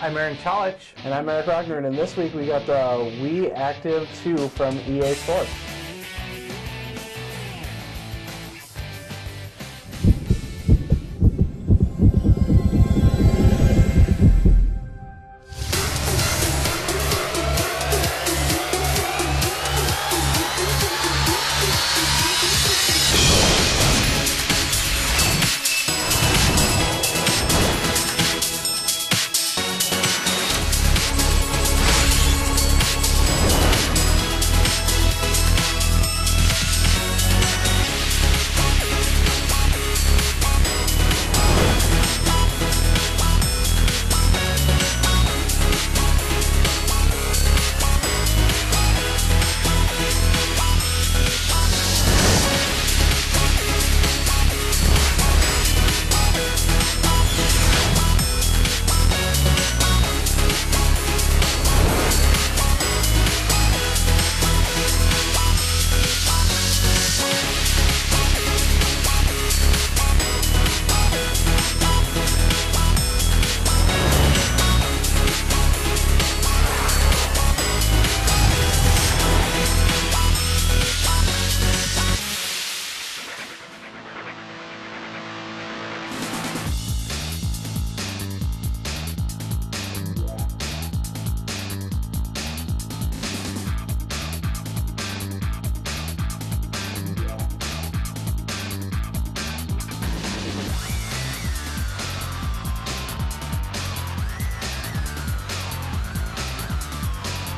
I'm Aaron Chalich. And I'm Eric Rockner, and this week we got the Wii Active 2 from EA Sports.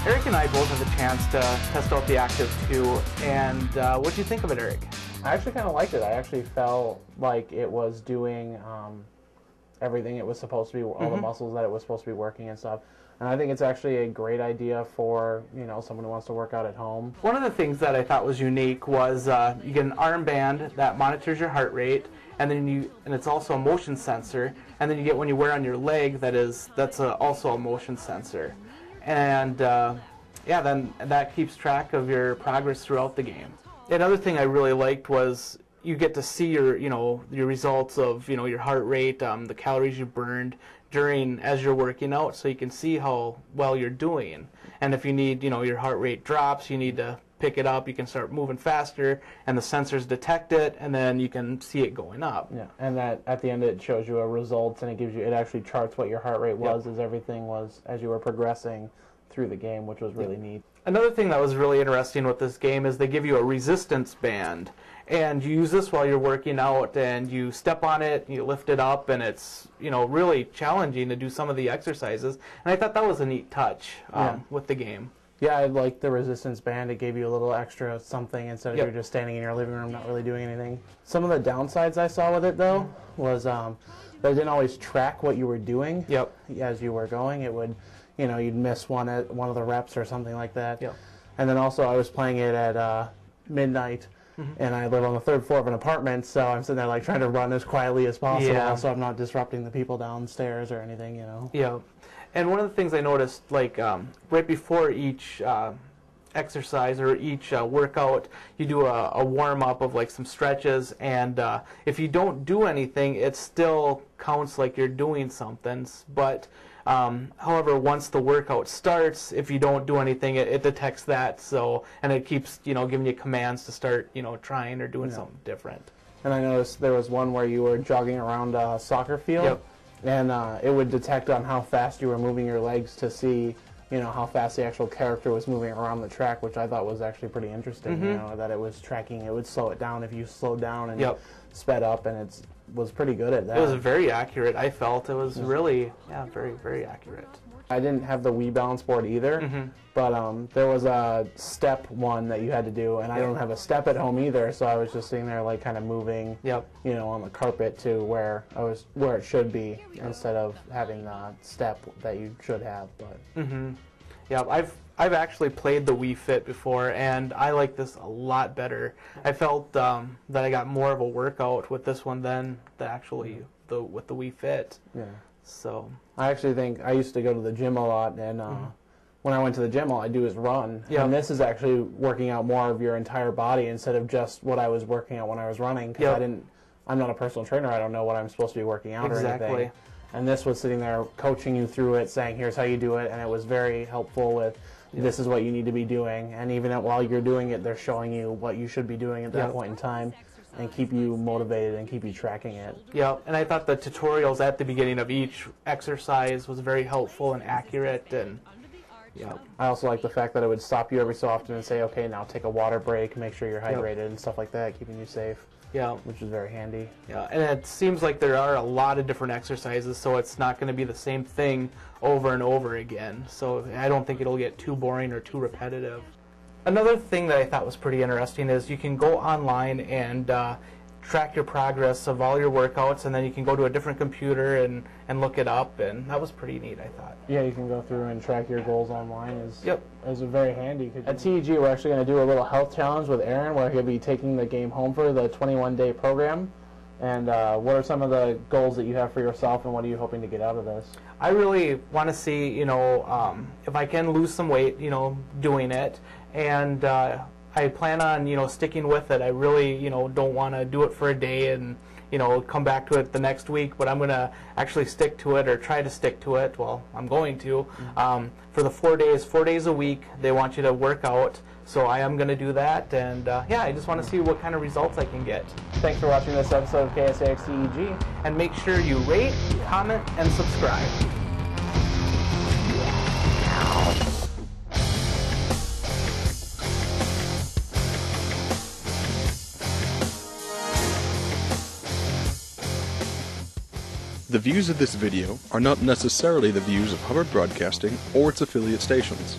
Eric and I both had the chance to test out the Active 2, and what did you think of it, Eric? I actually kind of liked it. I actually felt like it was doing everything it was supposed to be, all the muscles that it was supposed to be working and stuff. And I think it's actually a great idea for, you know, someone who wants to work out at home. One of the things that I thought was unique was you get an armband that monitors your heart rate, and then it's also a motion sensor, and then you get one you wear on your leg that's also a motion sensor. And yeah, then that keeps track of your progress throughout the game. Another thing I really liked was you get to see your results of your heart rate, the calories you burned as you're working out, so you can see how well you're doing. And if you need your heart rate drops, you need to pick it up, you can start moving faster, and the sensors detect it, and then you can see it going up. Yeah, and that at the end it shows you a results, and it actually charts what your heart rate was as everything was as you were progressing through the game, which was really neat. Another thing that was really interesting with this game is they give you a resistance band, and you use this while you're working out, and you step on it, you lift it up, and it's really challenging to do some of the exercises. And I thought that was a neat touch with the game. Yeah, I liked the resistance band. It gave you a little extra something instead of you just standing in your living room not really doing anything. Some of the downsides I saw with it, though, was that it didn't always track what you were doing as you were going. It would, you'd miss one of the reps or something like that. And then also I was playing it at midnight, and I live on the third floor of an apartment, so I'm sitting there like trying to run as quietly as possible so I'm not disrupting the people downstairs or anything, Yeah. And one of the things I noticed, like right before each exercise or each workout, you do a warm-up of like some stretches, and if you don't do anything, it still counts like you're doing something. But however, once the workout starts, if you don't do anything, it detects that, and it keeps giving you commands to start trying or doing something different. And I noticed there was one where you were jogging around a soccer field. And it would detect on how fast you were moving your legs to see, how fast the actual character was moving around the track, which I thought was actually pretty interesting, that it was tracking. It would slow it down if you slowed down and sped up, and it was pretty good at that. It was very accurate, I felt. It was really, very, very accurate. I didn't have the Wii balance board either, but there was a step one that you had to do, and I don't have a step at home either, so I was just sitting there like kind of moving, on the carpet to where it should be instead of having the step that you should have. But yeah, I've actually played the Wii Fit before, and I like this a lot better. I felt that I got more of a workout with this one than with the Wii Fit. Yeah. So I actually think I used to go to the gym a lot, and when I went to the gym, all I do is run. And this is actually working out more of your entire body instead of just what I was working out when I was running. Because I'm not a personal trainer. I don't know what I'm supposed to be working out or anything. And this was sitting there coaching you through it, saying, here's how you do it, and it was very helpful with, this is what you need to be doing. And even while you're doing it, they're showing you what you should be doing at that point in time and keep you motivated and keep you tracking it. Yeah, and I thought the tutorials at the beginning of each exercise was very helpful and accurate. And I also like the fact that it would stop you every so often and say, okay, now take a water break, make sure you're hydrated and stuff like that, keeping you safe. Yeah, which is very handy. Yeah, and it seems like there are a lot of different exercises, so it's not going to be the same thing over and over again. So I don't think it'll get too boring or too repetitive. Another thing that I thought was pretty interesting is you can go online and track your progress of all your workouts, and then you can go to a different computer and look it up, and that was pretty neat, I thought. Yeah, you can go through and track your goals online. Is very handy. At TEG, we're actually going to do a little health challenge with Aaron, where he'll be taking the game home for the 21-day program. And what are some of the goals that you have for yourself, and what are you hoping to get out of this? I really want to see, you know, if I can lose some weight, you know, doing it, and I plan on, you know, sticking with it. I really, you know, don't want to do it for a day and, you know, come back to it the next week, but I'm going to actually stick to it or try to stick to it. Well, I'm going to. For the 4 days a week, they want you to work out, so I am going to do that, and yeah, I just want to see what kind of results I can get. Thanks for watching this episode of KSAX-TV, and make sure you rate, comment, and subscribe. The views of this video are not necessarily the views of Hubbard Broadcasting or its affiliate stations.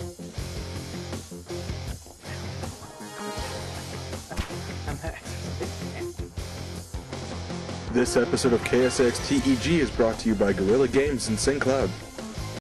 This episode of KSAX-TEG is brought to you by Guerrilla Games in St. Cloud.